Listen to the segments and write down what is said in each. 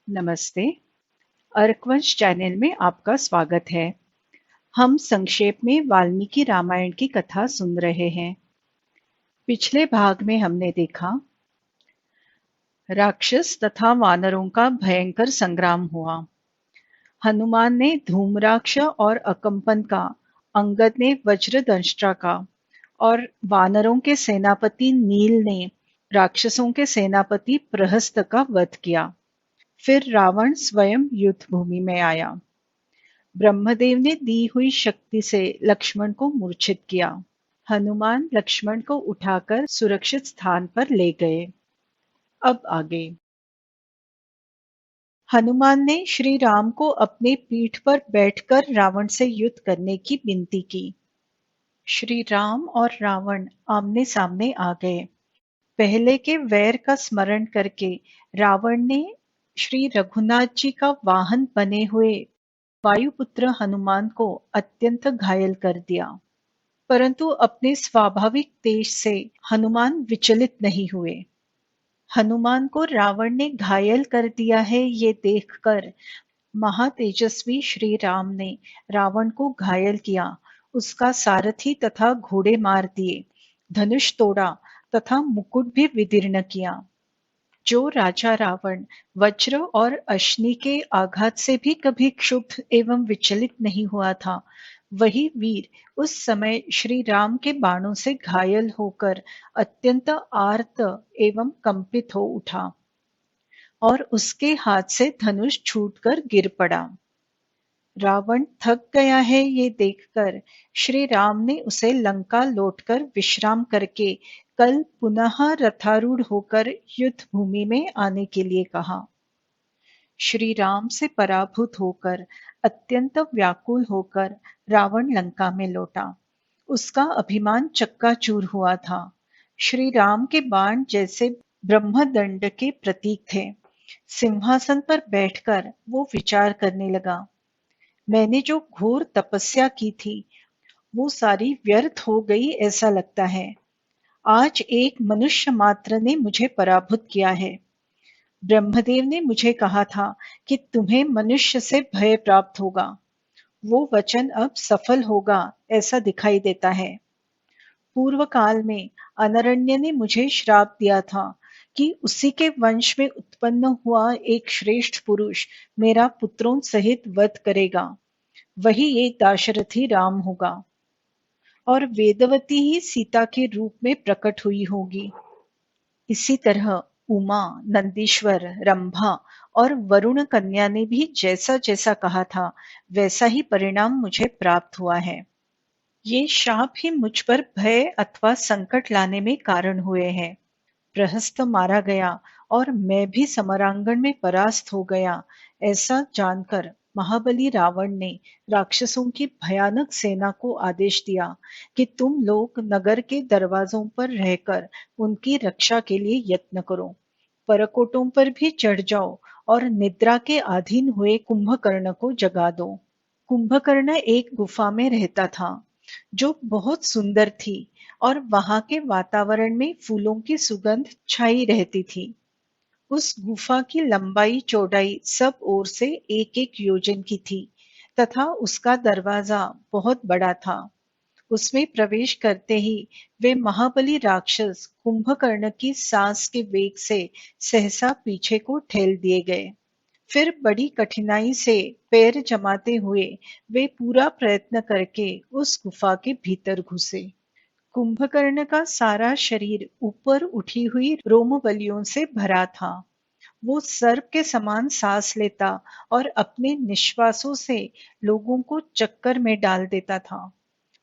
नमस्ते। अर्कवंश चैनल में आपका स्वागत है। हम संक्षेप में वाल्मीकि रामायण की कथा सुन रहे हैं। पिछले भाग में हमने देखा राक्षस तथा वानरों का भयंकर संग्राम हुआ। हनुमान ने धूम्राक्ष और अकंपन का, अंगद ने वज्रदंष्ट्रा का और वानरों के सेनापति नील ने राक्षसों के सेनापति प्रहस्त का वध किया। फिर रावण स्वयं युद्ध भूमि में आया। ब्रह्मदेव ने दी हुई शक्ति से लक्ष्मण को मूर्छित किया। हनुमान लक्ष्मण को उठाकर सुरक्षित स्थान पर ले गए। अब आगे। हनुमान ने श्री राम को अपने पीठ पर बैठकर रावण से युद्ध करने की विनती की। श्री राम और रावण आमने सामने आ गए। पहले के वैर का स्मरण करके रावण ने श्री रघुनाथ जी का वाहन बने हुए वायुपुत्र हनुमान को अत्यंत घायल कर दिया, परंतु अपने स्वाभाविक तेज से हनुमान विचलित नहीं हुए। हनुमान को रावण ने घायल कर दिया है, ये देखकर महातेजस्वी श्री राम ने रावण को घायल किया, उसका सारथी तथा घोड़े मार दिए, धनुष तोड़ा तथा मुकुट भी विदीर्ण किया। जो राजा रावण वज्र और अश्नि के आघात से भी कभी क्षुब्ध एवं विचलित नहीं हुआ था, वही वीर उस समय श्री राम के बाणों से घायल होकर अत्यंत आर्त एवं कंपित हो उठा और उसके हाथ से धनुष छूटकर गिर पड़ा। रावण थक गया है, ये देखकर श्री राम ने उसे लंका लौटकर विश्राम करके कल पुनः रथारूढ़ होकर युद्ध भूमि में आने के लिए कहा। श्री राम से पराभूत होकर, अत्यंत व्याकुल होकर रावण लंका में लौटा। उसका अभिमान चक्काचूर हुआ था। श्री राम के बाण जैसे ब्रह्मदंड के प्रतीक थे। सिंहासन पर बैठकर वो विचार करने लगा, मैंने जो घोर तपस्या की थी वो सारी व्यर्थ हो गई ऐसा लगता है। आज एक मनुष्य मात्र ने मुझे पराभूत किया है। ब्रह्मदेव ने मुझे कहा था कि तुम्हें मनुष्य से भय प्राप्त होगा। वो वचन अब सफल होगा ऐसा दिखाई देता है। पूर्व काल में अनरण्य ने मुझे श्राप दिया था कि उसी के वंश में उत्पन्न हुआ एक श्रेष्ठ पुरुष मेरा पुत्रों सहित वध करेगा। वही एक दाशरथी राम होगा और वेदवती ही सीता के रूप में प्रकट हुई होगी। इसी तरह उमा, नंदीश्वर, रंभा और वरुण कन्या ने भी जैसा जैसा कहा था वैसा ही परिणाम मुझे प्राप्त हुआ है। ये शाप ही मुझ पर भय अथवा संकट लाने में कारण हुए हैं। प्रहस्त मारा गया और मैं भी समरांगण में परास्त हो गया, ऐसा जानकर महाबली रावण ने राक्षसों की भयानक सेना को आदेश दिया कि तुम लोग नगर के दरवाजों पर रहकर उनकी रक्षा के लिए यत्न करो। परकोटों पर भी चढ़ जाओ और निद्रा के अधीन हुए कुंभकर्ण को जगा दो। कुंभकर्ण एक गुफा में रहता था जो बहुत सुंदर थी और वहां के वातावरण में फूलों की सुगंध छाई रहती थी। उस गुफा की लंबाई चौड़ाई सब ओर से एक एक योजन की थी तथा उसका दरवाजा बहुत बड़ा था। उसमें प्रवेश करते ही वे महाबली राक्षस कुंभकर्ण की सांस के वेग से सहसा पीछे को ठेल दिए गए। फिर बड़ी कठिनाई से पैर जमाते हुए वे पूरा प्रयत्न करके उस गुफा के भीतर घुसे। कुंभकर्ण का सारा शरीर ऊपर उठी हुई रोमबलियों से भरा था। वो सर्प के समान सांस लेता और अपने निश्वासों से लोगों को चक्कर में डाल देता था।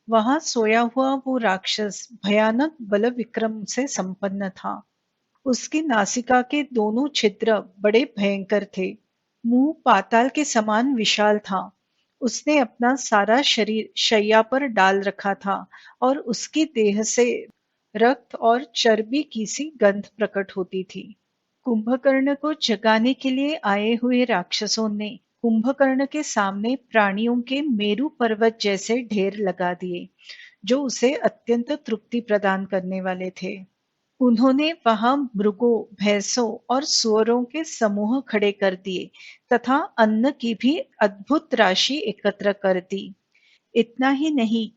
वहां सोया हुआ वो राक्षस भयानक बल विक्रम से संपन्न था। उसकी नासिका के दोनों छिद्र बड़े भयंकर थे। मुंह पाताल के समान विशाल था। उसने अपना सारा शरीर शैया पर डाल रखा था और उसकी देह से रक्त और चर्बी की सी गंध प्रकट होती थी। कुंभकर्ण को जगाने के लिए आए हुए राक्षसों ने कुंभकर्ण के सामने प्राणियों के मेरु पर्वत जैसे ढेर लगा दिए, जो उसे अत्यंत तृप्ति प्रदान करने वाले थे। उन्होंने वहां मृगों, भैंसों और सूअरों के समूह खड़े कर दिए तथा अन्न की भी अद्भुत राशि एकत्र कर दी। इतना ही नहीं,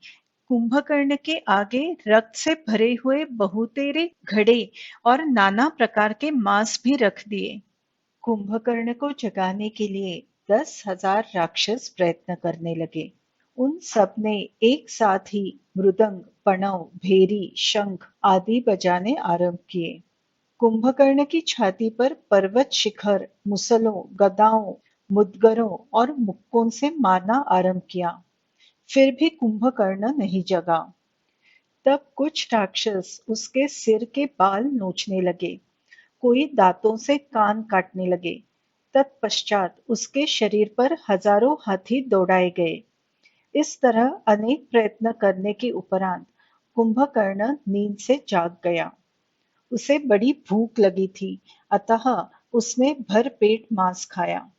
कुंभकर्ण के आगे रक्त से भरे हुए बहुतेरे घड़े और नाना प्रकार के मांस भी रख दिए। कुंभकर्ण को जगाने के लिए 10,000 राक्षस प्रयत्न करने लगे। उन सब ने एक साथ ही मृदंग, पणव, भेरी, शंख आदि बजाने आरंभ किए। कुंभकर्ण की छाती पर पर्वत शिखर मुसलों, गदाओं, मुदगरों और मुक्कों से मारना आरंभ किया। फिर भी कुंभकर्ण नहीं जगा। तब कुछ राक्षस उसके सिर के बाल नोचने लगे, कोई दांतों से कान काटने लगे। तत्पश्चात उसके शरीर पर हजारों हाथी दौड़ाए गए। इस तरह अनेक प्रयत्न करने के उपरांत कुंभकर्ण नींद से जाग गया। उसे बड़ी भूख लगी थी, अतः उसने भर पेट मांस खाया।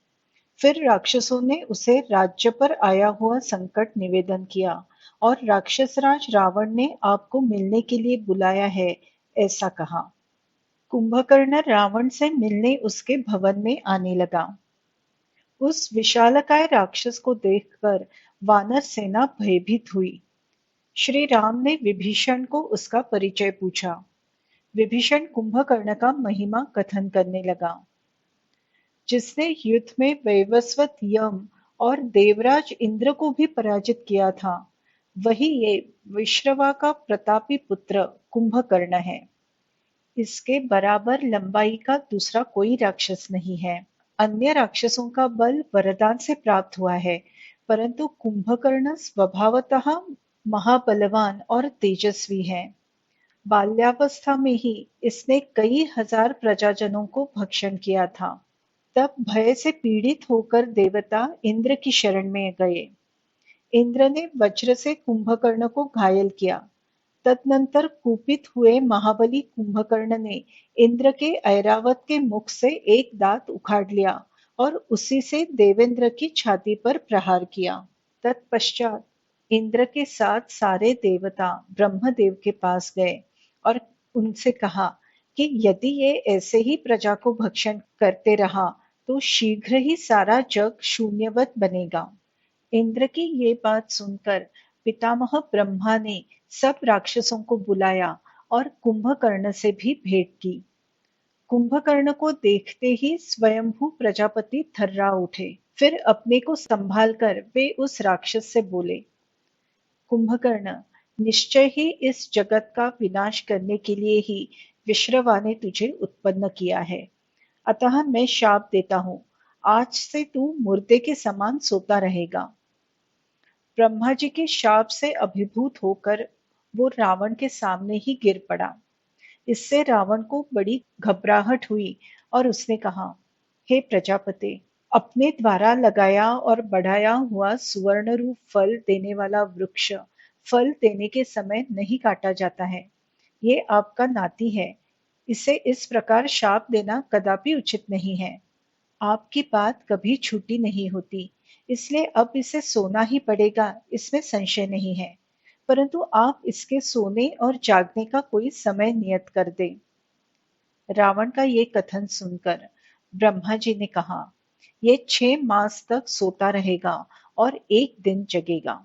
फिर राक्षसों ने उसे राज्य पर आया हुआ संकट निवेदन किया और राक्षसराज रावण ने आपको मिलने के लिए बुलाया है, ऐसा कहा। कुंभकर्ण रावण से मिलने उसके भवन में आने लगा। उस विशालकाय राक्षस को देखकर वानर सेना भयभीत हुई। श्री राम ने विभीषण को उसका परिचय पूछा। विभीषण कुंभकर्ण का महिमा कथन करने लगा। जिसने युद्ध में वैवस्वत यम और देवराज इंद्र को भी पराजित किया था, वही ये विश्रवा का प्रतापी पुत्र कुंभकर्ण है। इसके बराबर लंबाई का दूसरा कोई राक्षस नहीं है। अन्य राक्षसों का बल वरदान से प्राप्त हुआ है, परंतु कुंभकर्ण स्वभावतः महाबलवान और तेजस्वी है। बाल्यावस्था में ही इसने कई हजार प्रजाजनों को भक्षण किया था। तब भय से पीड़ित होकर देवता इंद्र की शरण में गए। इंद्र ने वज्र से कुंभकर्ण को घायल किया। तदनंतर कुपित हुए महाबली कुंभकर्ण ने इंद्र के ऐरावत के मुख से एक दांत उखाड़ लिया और उसी से देवेंद्र की छाती पर प्रहार किया। तत्पश्चात इंद्र के साथ सारे देवता ब्रह्मदेव के पास गए और उनसे कहा कि यदि ये ऐसे ही प्रजा को भक्षण करते रहा तो शीघ्र ही सारा जग शून्यवत बनेगा। इंद्र की ये बात सुनकर पितामह ब्रह्मा ने सब राक्षसों को बुलाया और कुंभकर्ण से भी भेंट की। कुंभकर्ण को देखते ही स्वयंभू प्रजापति थर्रा उठे। फिर अपने को संभालकर वे उस राक्षस से बोले, कुंभकर्ण, निश्चय ही इस जगत का विनाश करने के लिए ही विश्रवा ने तुझे उत्पन्न किया है। अतः मैं शाप देता हूं, आज से तू मुर्दे के समान सोता रहेगा। ब्रह्मा जी के शाप से अभिभूत होकर वो रावण के सामने ही गिर पड़ा। इससे रावण को बड़ी घबराहट हुई और उसने कहा, हे प्रजापति, अपने द्वारा लगाया और बढ़ाया हुआ सुवर्ण रूप फल देने वाला वृक्ष फल देने के समय नहीं काटा जाता है। ये आपका नाती है, इसे इस प्रकार शाप देना कदापि उचित नहीं है। आपकी बात कभी छूटी नहीं होती, इसलिए अब इसे सोना ही पड़ेगा, इसमें संशय नहीं है। परंतु आप इसके सोने और जागने का कोई समय नियत कर दें। रावण का ये कथन सुनकर ब्रह्मा जी ने कहा, ये 6 मास तक सोता रहेगा और एक दिन जगेगा।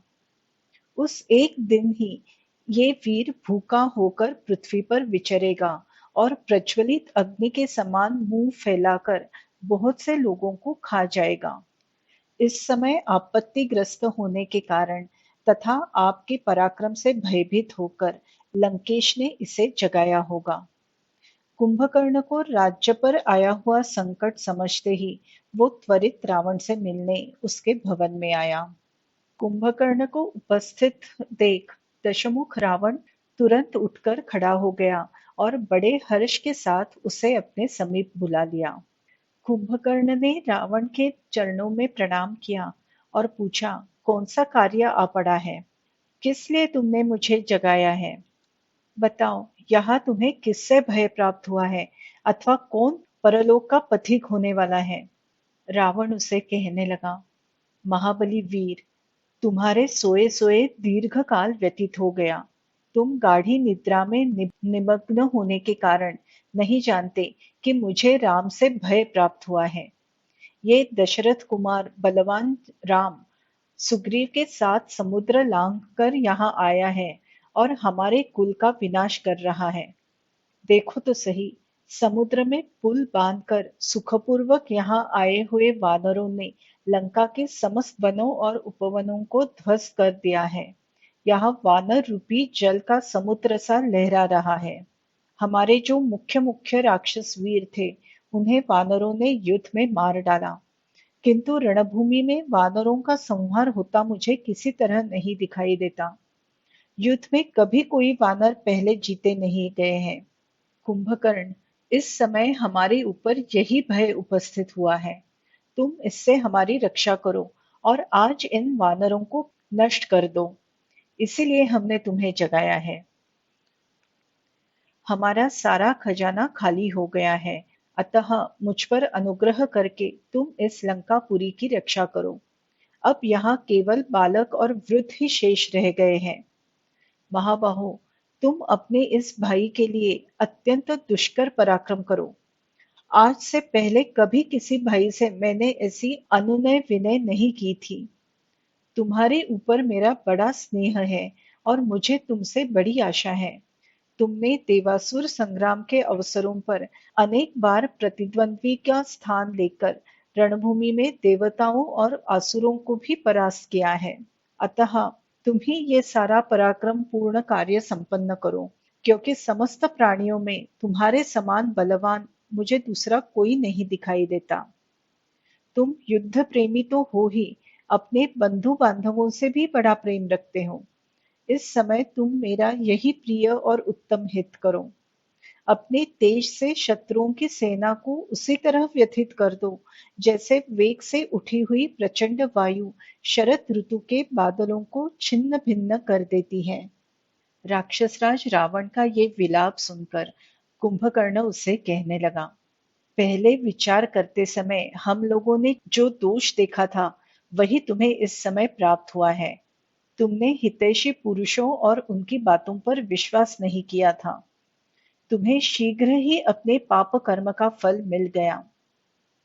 उस एक दिन ही ये वीर भूखा होकर पृथ्वी पर विचरेगा और प्रज्वलित अग्नि के समान मुंह फैलाकर बहुत से लोगों को खा जाएगा। इस समय आपत्तिग्रस्त होने के कारण तथा आपके पराक्रम से भयभीत होकर लंकेश ने इसे जगाया होगा। कुंभकर्ण को राज्य पर आया हुआ संकट समझते ही वो त्वरित रावण से मिलने उसके भवन में आया। कुंभकर्ण को उपस्थित देख दशमुख रावण तुरंत उठकर खड़ा हो गया और बड़े हर्ष के साथ उसे अपने समीप बुला लिया। कुंभकर्ण ने रावण के चरणों में प्रणाम किया और पूछा, कौन सा कार्य आ पड़ा है? किस लिए तुमने मुझे जगाया है? बताओ, यहाँ तुम्हें किससे भय प्राप्त हुआ है अथवा कौन परलोक का पथिक होने वाला है? रावण उसे कहने लगा, महाबली वीर, तुम्हारे सोए सोए दीर्घ काल व्यतीत हो गया। तुम गाढ़ी निद्रा में निमग्न होने के कारण नहीं जानते कि मुझे राम से भय प्राप्त हुआ है। ये दशरथ कुमार बलवान राम सुग्रीव के साथ समुद्र लांघ कर यहाँ आया है और हमारे कुल का विनाश कर रहा है। देखो तो सही, समुद्र में पुल बांधकर सुखपूर्वक यहाँ आए हुए वानरों ने लंका के समस्त वनों और उपवनों को ध्वस्त कर दिया है। यहाँ वानर रूपी जल का समुद्र सा लहरा रहा है। हमारे जो मुख्य मुख्य राक्षस वीर थे, उन्हें वानरों ने युद्ध में मार डाला, किंतु रणभूमि में वानरों का संहार होता मुझे किसी तरह नहीं दिखाई देता। युद्ध में कभी कोई वानर पहले जीते नहीं गए हैं। कुंभकर्ण, इस समय हमारे ऊपर यही भय उपस्थित हुआ है। तुम इससे हमारी रक्षा करो और आज इन वानरों को नष्ट कर दो। इसीलिए हमने तुम्हें जगाया है। हमारा सारा खजाना खाली हो गया है, अतः मुझ पर अनुग्रह करके तुम इस लंकापुरी की रक्षा करो। अब यहाँ केवल बालक और वृद्ध ही शेष रह गए हैं। महाबाहो, तुम अपने इस भाई के लिए अत्यंत दुष्कर पराक्रम करो। आज से पहले कभी किसी भाई से मैंने ऐसी अनुनय विनय नहीं की थी। तुम्हारे ऊपर मेरा बड़ा स्नेह है और मुझे तुमसे बड़ी आशा है। तुमने देवासुर संग्राम के अवसरों पर अनेक बार प्रतिद्वंद्वी का स्थान लेकर रणभूमि में देवताओं और असुरों को भी परास्त किया है। अतः तुम ही ये सारा पराक्रम पूर्ण कार्य संपन्न करो, क्योंकि समस्त प्राणियों में तुम्हारे समान बलवान मुझे दूसरा कोई नहीं दिखाई देता। तुम युद्ध प्रेमी तो हो ही, अपने बंधु बांधवों से भी बड़ा प्रेम रखते हो। इस समय तुम मेरा यही प्रिय और उत्तम हित करो। अपने तेज से शत्रुओं की सेना को उसी तरह व्यथित कर दो, जैसे वेग से उठी हुई प्रचंड वायु शरद ऋतु के बादलों को छिन्न भिन्न कर देती है। राक्षसराज रावण का ये विलाप सुनकर कुंभकर्ण उससे कहने लगा, पहले विचार करते समय हम लोगों ने जो दोष देखा था, वही तुम्हें इस समय प्राप्त हुआ है। तुमने हितैषी पुरुषों और उनकी बातों पर विश्वास नहीं किया था। तुम्हें शीघ्र ही अपने पाप कर्म का फल मिल गया।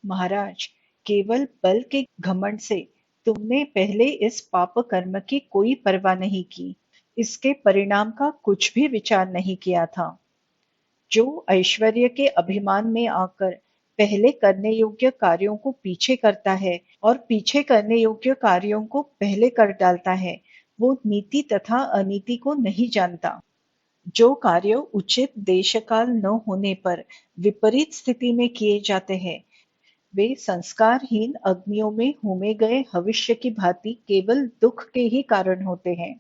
महाराज, केवल बल के घमंड से तुमने पहले इस पाप कर्म की कोई परवाह नहीं की, इसके परिणाम का कुछ भी विचार नहीं किया था। जो ऐश्वर्य के अभिमान में आकर पहले करने योग्य कार्यों को पीछे करता है और पीछे करने योग्य कार्यों को पहले कर डालता है, वो नीति तथा अनीति को नहीं जानता। जो कार्य उचित देशकाल न होने पर विपरीत स्थिति में किए जाते हैं, वे संस्कारहीन अग्नियों में होमे गए भविष्य की भांति केवल दुख के ही कारण होते हैं।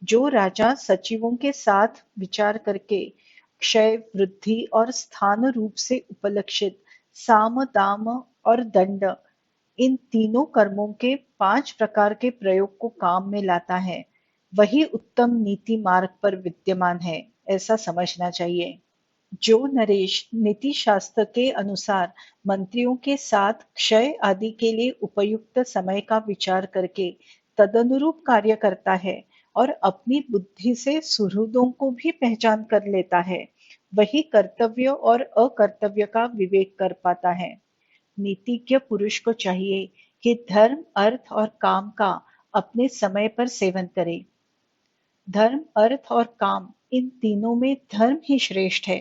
जो राजा सचिवों के साथ विचार करके क्षय, वृद्धि और स्थान रूप से उपलक्षित साम, दाम और दंड, इन तीनों कर्मों के 5 प्रकार के प्रयोग को काम में लाता है, वही उत्तम नीति मार्ग पर विद्यमान है, ऐसा समझना चाहिए। जो नरेश नीति शास्त्र के अनुसार मंत्रियों के साथ क्षय आदि के लिए उपयुक्त समय का विचार करके तदनुरूप कार्य करता है और अपनी बुद्धि से सुहृदों को भी पहचान कर लेता है, वही कर्तव्य और अकर्तव्य का विवेक कर पाता है। नीतिज्ञ पुरुष को चाहिए कि धर्म, अर्थ और काम का अपने समय पर सेवन करे। धर्म, अर्थ और काम, इन तीनों में धर्म ही श्रेष्ठ है।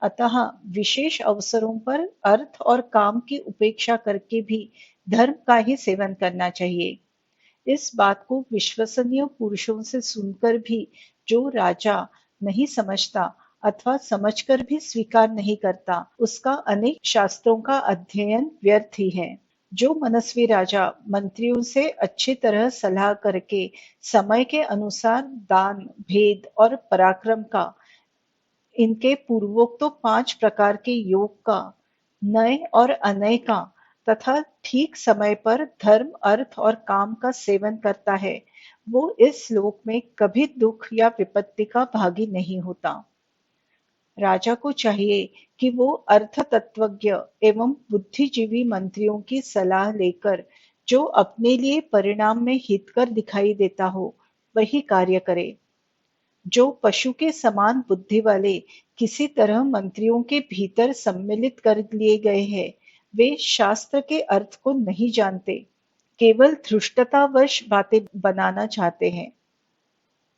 अतः विशेष अवसरों पर अर्थ और काम की उपेक्षा करके भी धर्म का ही सेवन करना चाहिए। इस बात को विश्वसनीय पुरुषों से सुनकर भी जो राजा नहीं समझता अथवा समझकर भी स्वीकार नहीं करता, उसका अनेक शास्त्रों का अध्ययन व्यर्थ ही है। जो मनस्वी राजा मंत्रियों से अच्छी तरह सलाह करके समय के अनुसार दान, भेद और पराक्रम का, इनके पूर्वोक्त तो 5 प्रकार के योग का, नय और अनय का तथा ठीक समय पर धर्म, अर्थ और काम का सेवन करता है, वो इस लोक में कभी दुख या विपत्ति का भागी नहीं होता। राजा को चाहिए कि वो अर्थ तत्वज्ञ एवं बुद्धिजीवी मंत्रियों की सलाह लेकर जो अपने लिए परिणाम में हितकर दिखाई देता हो, वही कार्य करे। जो पशु के समान बुद्धि वाले किसी तरह मंत्रियों के भीतर सम्मिलित कर लिए गए हैं, वे शास्त्र के अर्थ को नहीं जानते, केवल धृष्टतावश बातें बनाना चाहते हैं।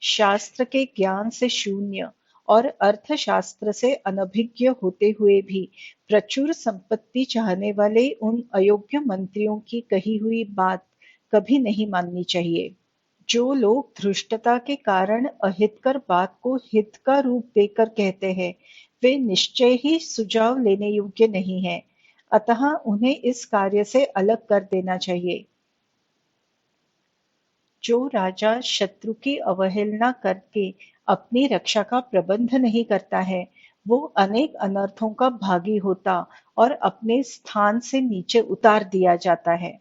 शास्त्र के ज्ञान से शून्य और अर्थशास्त्र से अनभिज्ञ होते हुए भी प्रचुर संपत्ति चाहने वाले उन अयोग्य मंत्रियों की कही हुई बात कभी नहीं माननी चाहिए। जो लोग धृष्टता के कारण अहितकर बात को हित का रूप देकर कहते हैं, वे निश्चय ही सुझाव लेने योग्य नहीं हैं, अतः उन्हें इस कार्य से अलग कर देना चाहिए। जो राजा शत्रु की अवहेलना करके अपनी रक्षा का प्रबंध नहीं करता है, वो अनेक अनर्थों का भागी होता और अपने स्थान से नीचे उतार दिया जाता है।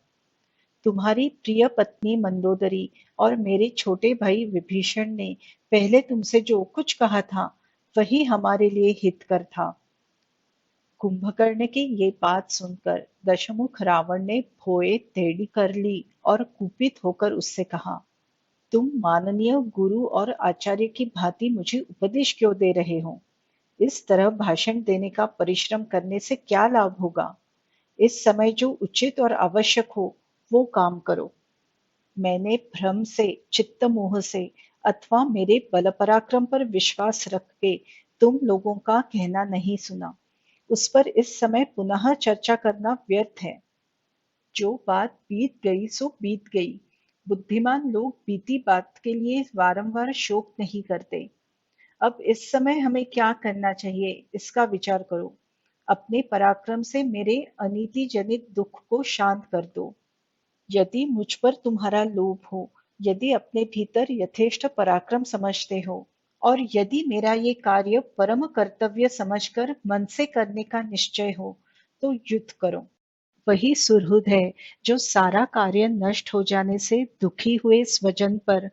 तुम्हारी प्रिय पत्नी मंदोदरी और मेरे छोटे भाई विभीषण ने पहले तुमसे जो कुछ कहा था, वही हमारे लिए हितकर था। कुंभकर्ण की ये बात सुनकर दशमुख रावण ने भोए टेढ़ी कर ली और कुपित होकर उससे कहा, तुम माननीय गुरु और आचार्य की भांति मुझे उपदेश क्यों दे रहे हो? इस तरह भाषण देने का परिश्रम करने से क्या लाभ होगा? इस समय जो उचित और आवश्यक हो, वो काम करो। मैंने भ्रम से, चित्त मोह से अथवा मेरे बल पराक्रम पर विश्वास रख के तुम लोगों का कहना नहीं सुना। उस पर इस समय पुनः चर्चा करना व्यर्थ है। जो बात बीत गई सो बीत गई। बुद्धिमान लोग बीती बात के लिए बारंबार शोक नहीं करते। अब इस समय हमें क्या करना चाहिए, इसका विचार करो। अपने पराक्रम से मेरे अनीति जनित दुख को शांत कर दो। यदि मुझ पर तुम्हारा लोभ हो, यदि अपने भीतर यथेष्ट पराक्रम समझते हो, और यदि मेरा ये कार्य परम कर्तव्य समझकर मन से करने का निश्चय हो, तो युद्ध करो। वही सुहृद है जो सारा कार्य नष्ट हो जाने से दुखी हुए स्वजन पर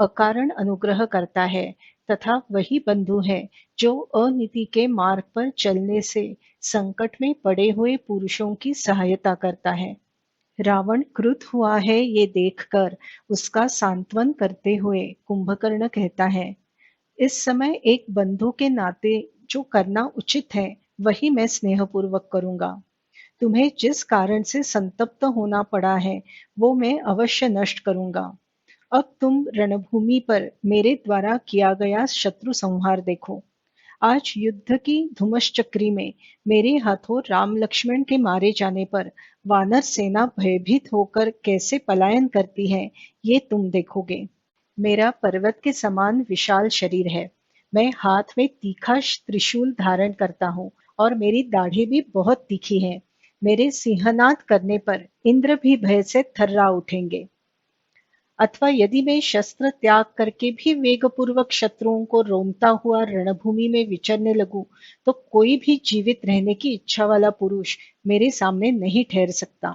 अकारण अनुग्रह करता है, तथा वही बंधु है जो अनीति के मार्ग पर चलने से संकट में पड़े हुए पुरुषों की सहायता करता है। रावण क्रुद्ध हुआ है ये देखकर उसका सांत्वन करते हुए कुंभकर्ण कहता है, इस समय एक बंधु के नाते जो करना उचित है, वही मैं स्नेहपूर्वक करूंगा। तुम्हें जिस कारण से संतप्त होना पड़ा है, वो मैं अवश्य नष्ट करूंगा। अब तुम रणभूमि पर मेरे द्वारा किया गया शत्रु संहार देखो। आज युद्ध की धुमश्चक्री में मेरे हाथों राम लक्ष्मण के मारे जाने पर वानर सेना भयभीत होकर कैसे पलायन करती है, ये तुम देखोगे। मेरा पर्वत के समान विशाल शरीर है। मैं हाथ में तीखा त्रिशूल धारण करता हूँ और मेरी दाढ़ी भी बहुत तीखी है। मेरे सिंहनाद करने पर इंद्र भी भय से थर्रा उठेंगे। अथवा यदि मैं शस्त्र त्याग करके भी वेगपूर्वक शत्रुओं को रोमता हुआ रणभूमि में विचरने लगूं, तो कोई भी जीवित रहने की इच्छा वाला पुरुष मेरे सामने नहीं ठहर सकता।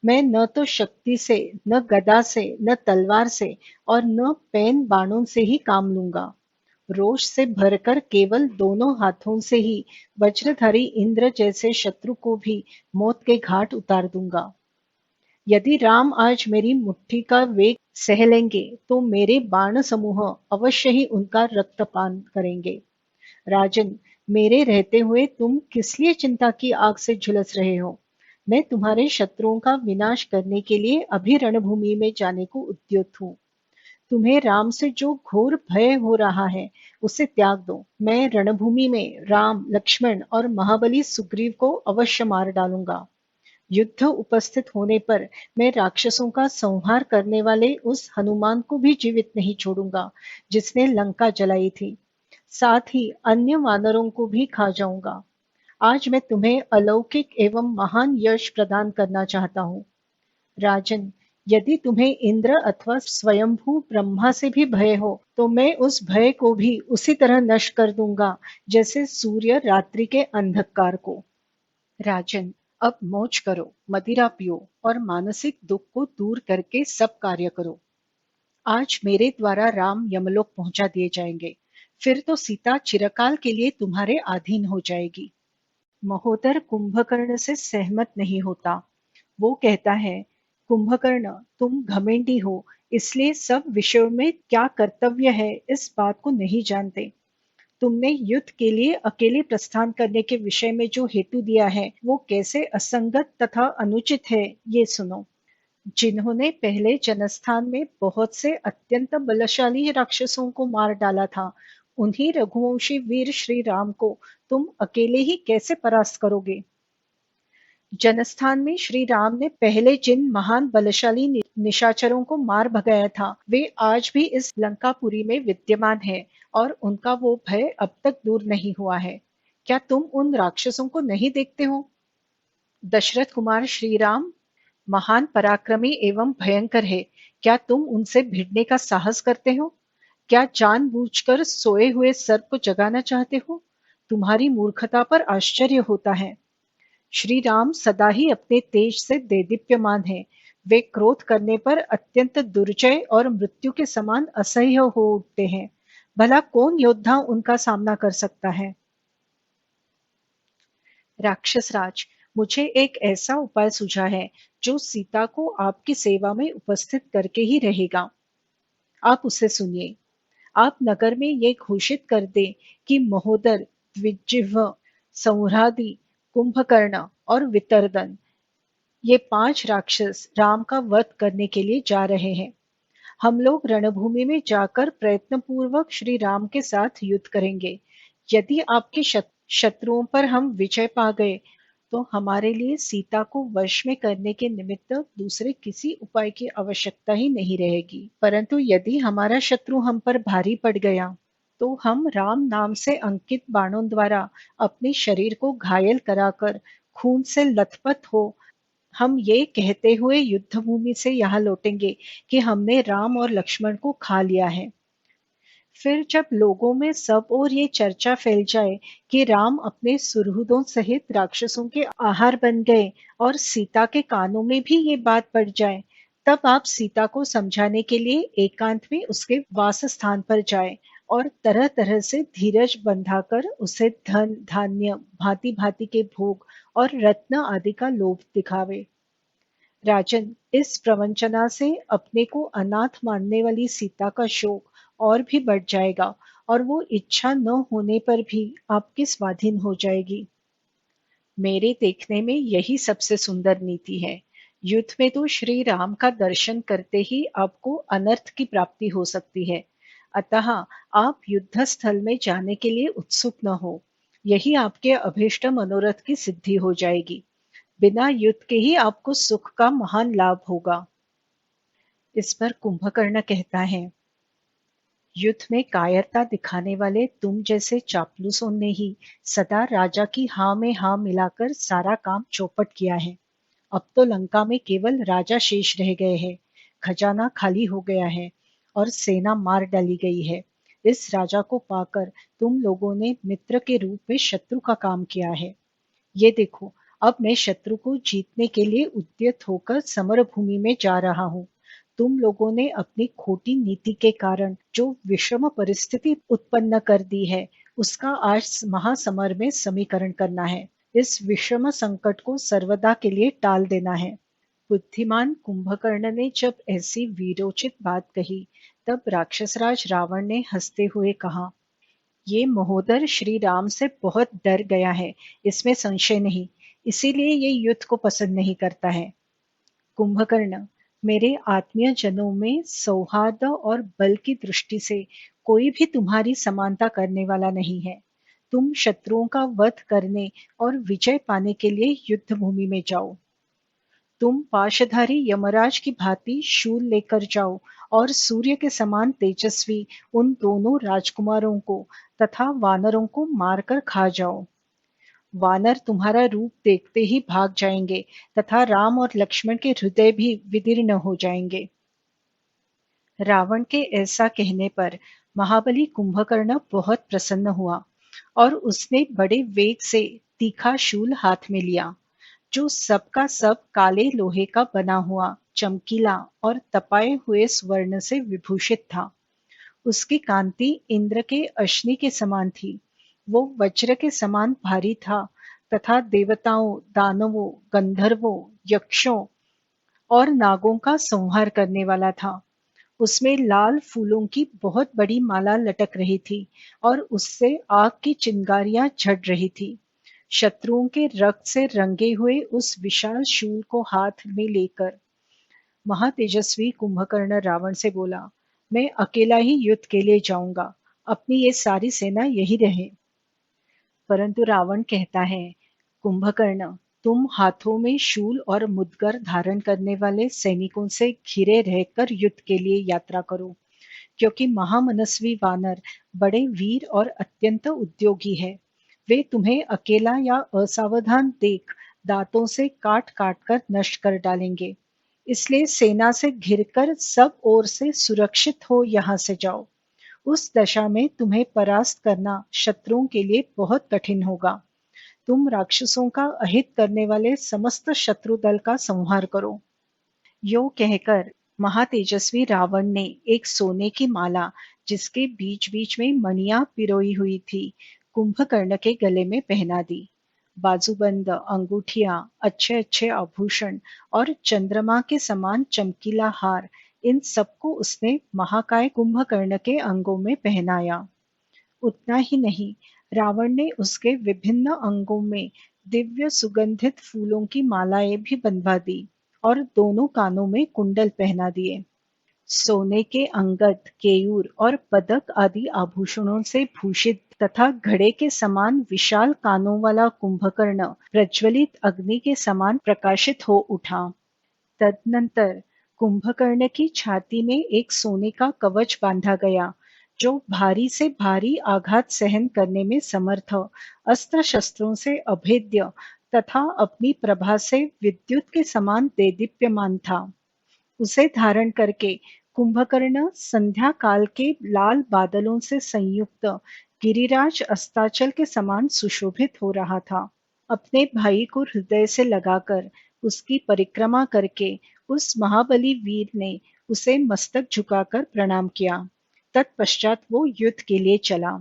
मैं न तो शक्ति से, न गदा से, न तलवार से और न पैन बाणों से ही काम लूंगा। रोष से भरकर केवल दोनों हाथों से ही वज्रधारी इंद्र जैसे शत्रु को भी मौत के घाट उतार दूंगा। यदि राम आज मेरी मुट्ठी का वेग सह लेंगे, तो मेरे बाण समूह अवश्य ही उनका रक्तपान करेंगे। राजन, मेरे रहते हुए तुम किस लिए चिंता की आग से झुलस रहे हो? मैं तुम्हारे शत्रुओं का विनाश करने के लिए अभी रणभूमि में जाने को उद्युक्त हूँ। तुम्हें राम से जो घोर भय हो रहा है, उसे त्याग दो। मैं रणभूमि में राम, लक्ष्मण और महाबली सुग्रीव को अवश्य मार डालूंगा। युद्ध उपस्थित होने पर मैं राक्षसों का संहार करने वाले उस हनुमान को भी जीवित नहीं छोड़ूंगा, जिसने लंका जलाई थी। साथ ही अन्य वानरों को भी खा जाऊंगा। आज मैं तुम्हें अलौकिक एवं महान यश प्रदान करना चाहता हूँ। राजन, यदि तुम्हें इंद्र अथवा स्वयंभू ब्रह्मा से भी भय हो, तो मैं उस भय को भी उसी तरह नष्ट कर दूंगा, जैसे सूर्य रात्रि के अंधकार को। राजन, अब मौज करो, मदिरा पियो और मानसिक दुख को दूर करके सब कार्य करो। आज मेरे द्वारा राम यमलोक पहुंचा दिए जाएंगे, फिर तो सीता चिरकाल के लिए तुम्हारे अधीन हो जाएगी। महोदर कुंभकर्ण से सहमत नहीं होता। वो कहता है, कुंभकर्ण, तुम घमेंडी हो, इसलिए सब विषयों में क्या कर्तव्य है इस बात को नहीं जानते। तुमने युद्ध के लिए अकेले प्रस्थान करने के विषय में जो हेतु दिया है वो कैसे असंगत तथा अनुचित है, ये सुनो। जिन्होंने पहले जनस्थान में बहुत से अत्यंत बलशाली राक्षसों को मार डाला था, उन्हीं रघुवंशी वीर श्री राम को तुम अकेले ही कैसे परास्त करोगे? जनस्थान में श्री राम ने पहले जिन महान बलशाली निशाचरों को मार भगाया था, वे आज भी इस लंकापुरी में विद्यमान है और उनका वो भय अब तक दूर नहीं हुआ है। क्या तुम उन राक्षसों को नहीं देखते हो? दशरथ कुमार श्री राम महान पराक्रमी एवं भयंकर है। क्या तुम उनसे भिड़ने का साहस करते हो? क्या जानबूझकर सोए हुए सर्प को जगाना चाहते हो? तुम्हारी मूर्खता पर आश्चर्य होता है। श्री राम सदा ही अपने तेज से देदीप्यमान है। वे क्रोध करने पर अत्यंत दुर्जय और मृत्यु के समान असह्य हो उठते हैं। भला कौन योद्धा उनका सामना कर सकता है? राक्षस राज, मुझे एक ऐसा उपाय सूझा है जो सीता को आपकी सेवा में उपस्थित करके ही रहेगा। आप उसे सुनिए। आप नगर में ये घोषित कर दें कि महोदर, द्विजिह्व, संह्रादी, कुंभकर्ण और वितर्दन, ये 5 राक्षस राम का वध करने के लिए जा रहे हैं। हम लोग रणभूमि में जाकर प्रयत्नपूर्वक श्री राम के साथ युद्ध करेंगे। यदि आपके शत्रुओं पर हम विजय पा गए, तो हमारे लिए सीता को वश में करने के निमित्त दूसरे किसी उपाय की आवश्यकता ही नहीं रहेगी। परंतु यदि हमारा शत्रु हम पर भारी पड़ गया, तो हम राम नाम से अंकित बाणों द्वारा अपने शरीर को घायल कराकर खून से लथपथ हो हम ये कहते हुए युद्ध भूमि से यहाँ लौटेंगे कि हमने राम और लक्ष्मण को खा लिया है। फिर जब लोगों में सब ओर ये चर्चा फैल जाए कि राम अपने सुहृदों सहित राक्षसों के आहार बन गए और सीता के कानों में भी ये बात पड़ जाए, तब आप सीता को समझाने के लिए एकांत में उसके वास स्थान पर जाए और तरह तरह से धीरज बंधाकर उसे धन धान्य भांति भांति के भोग और रत्न आदि का लोभ दिखावे। राजन, इस प्रवंचना से अपने को अनाथ मानने वाली सीता का शोक और भी बढ़ जाएगा और वो इच्छा न होने पर भी आपके स्वाधीन हो जाएगी। मेरे देखने में यही सबसे सुंदर नीति है। युद्ध में तो श्री राम का दर्शन करते ही आपको अनर्थ की प्राप्ति हो सकती है। अतः आप युद्ध स्थल में जाने के लिए उत्सुक न हो। यही आपके अभीष्ट मनोरथ की सिद्धि हो जाएगी। बिना युद्ध के ही आपको सुख का महान लाभ होगा। इस पर कुंभकर्ण कहता है, युद्ध में कायरता दिखाने वाले तुम जैसे चापलूसों ने ही सदा राजा की हाँ में हाँ मिलाकर सारा काम चौपट किया है। अब तो लंका में केवल राजा शेष रह गए हैं। खजाना खाली हो गया है और सेना मार डाली गई है। इस राजा को पाकर तुम लोगों ने मित्र के रूप में शत्रु का काम किया है। ये देखो, अब मैं शत्रु को जीतने के लिए उद्यत होकर समर भूमि में जा रहा हूँ। तुम लोगों ने अपनी खोटी नीति के कारण जो विषम परिस्थिति उत्पन्न कर दी है, उसका आज महासमर में समीकरण करना है। इस विषम संकट को सर्वदा के लिए टाल देना है। बुद्धिमान कुंभकर्ण ने जब ऐसी वीरोचित बात कही, तब राक्षसराज रावण ने हंसते हुए कहा, ये महोदर श्री राम से बहुत डर गया है, इसमें संशय नहीं। इसीलिए ये युद्ध को पसंद नहीं करता है। कुंभकर्ण, मेरे आत्मीय जनों में सौहार्द और बल की दृष्टि से कोई भी तुम्हारी समानता करने वाला नहीं है। तुम शत्रुओं का वध करने और विजय पाने के लिए युद्ध भूमि में जाओ। तुम पाशधारी यमराज की भांति शूल लेकर जाओ और सूर्य के समान तेजस्वी उन दोनों राजकुमारों को तथा वानरों को मारकर खा जाओ। वानर तुम्हारा रूप देखते ही भाग जाएंगे तथा राम और लक्ष्मण के हृदय भी विदीर्ण हो जाएंगे। रावण के ऐसा कहने पर महाबली कुंभकर्ण बहुत प्रसन्न हुआ और उसने बड़े वेग से तीखा शूल हाथ में लिया, जो सबका सब काले लोहे का बना हुआ, चमकीला और तपाए हुए स्वर्ण से विभूषित था। उसकी कांति इंद्र के अश्नि के समान थी। वो वज्र के समान भारी था तथा देवताओं, दानवों, गंधर्वों, यक्षों और नागों का संहार करने वाला था। उसमें लाल फूलों की बहुत बड़ी माला लटक रही थी और उससे आग की चिंगारियां झड़ रही थी। शत्रुओं के रक्त से रंगे हुए उस विशाल शूल को हाथ में लेकर महातेजस्वी कुंभकर्ण रावण से बोला, मैं अकेला ही युद्ध के लिए जाऊंगा, अपनी ये सारी सेना यही रहे। परंतु रावण कहता है, कुंभकर्ण, तुम हाथों में शूल और मुदगर धारण करने वाले सैनिकों से घिरे रहकर युद्ध के लिए यात्रा करो, क्योंकि महामनस्वी वानर बड़े वीर और अत्यंत उद्योगी है। वे तुम्हें अकेला या असावधान देख दांतों से काट काट कर नष्ट कर डालेंगे। इसलिए सेना से घिरकर सब ओर से सुरक्षित हो यहाँ से जाओ। उस दशा में तुम्हें परास्त करना शत्रुओं के लिए बहुत कठिन होगा। तुम राक्षसों का अहित करने वाले समस्त शत्रु दल का संहार करो। यो कहकर महातेजस्वी रावण ने एक सोने की माला, जिसके बीच बीच में मणियां पिरोई हुई थी, कुंभकर्ण के गले में पहना दी। बाजूबंद, अंगूठियां, अच्छे अच्छे आभूषण और चंद्रमा के समान चमकीला हार, इन सबको उसने महाकाय कुंभकर्ण के अंगों में पहनाया। उतना ही नहीं, रावण ने उसके विभिन्न अंगों में दिव्य सुगंधित फूलों की मालाएं भी बंधवा दी और दोनों कानों में कुंडल पहना दिए। सोने के अंगद, केयूर और पदक आदि आभूषणों से भूषित तथा घड़े के समान विशाल कानों वाला कुंभकर्ण प्रज्वलित अग्नि के समान प्रकाशित हो उठा। तदनंतर कुंभकर्ण की छाती में एक सोने का कवच बांधा गया, जो भारी से भारी आघात सहन करने में समर्थ, अस्त्र शस्त्रों से अभेद्य तथा अपनी प्रभा से विद्युत के समान देदीप्यमान था। उसे धारण करके कुंभकर्ण संध्या काल के लाल बादलों से संयुक्त गिरिराज अस्ताचल के समान सुशोभित हो रहा था। अपने भाई को हृदय से लगाकर उसकी परिक्रमा करके उस महाबली वीर ने उसे मस्तक झुकाकर प्रणाम किया। तत्पश्चात वो युद्ध के लिए चला।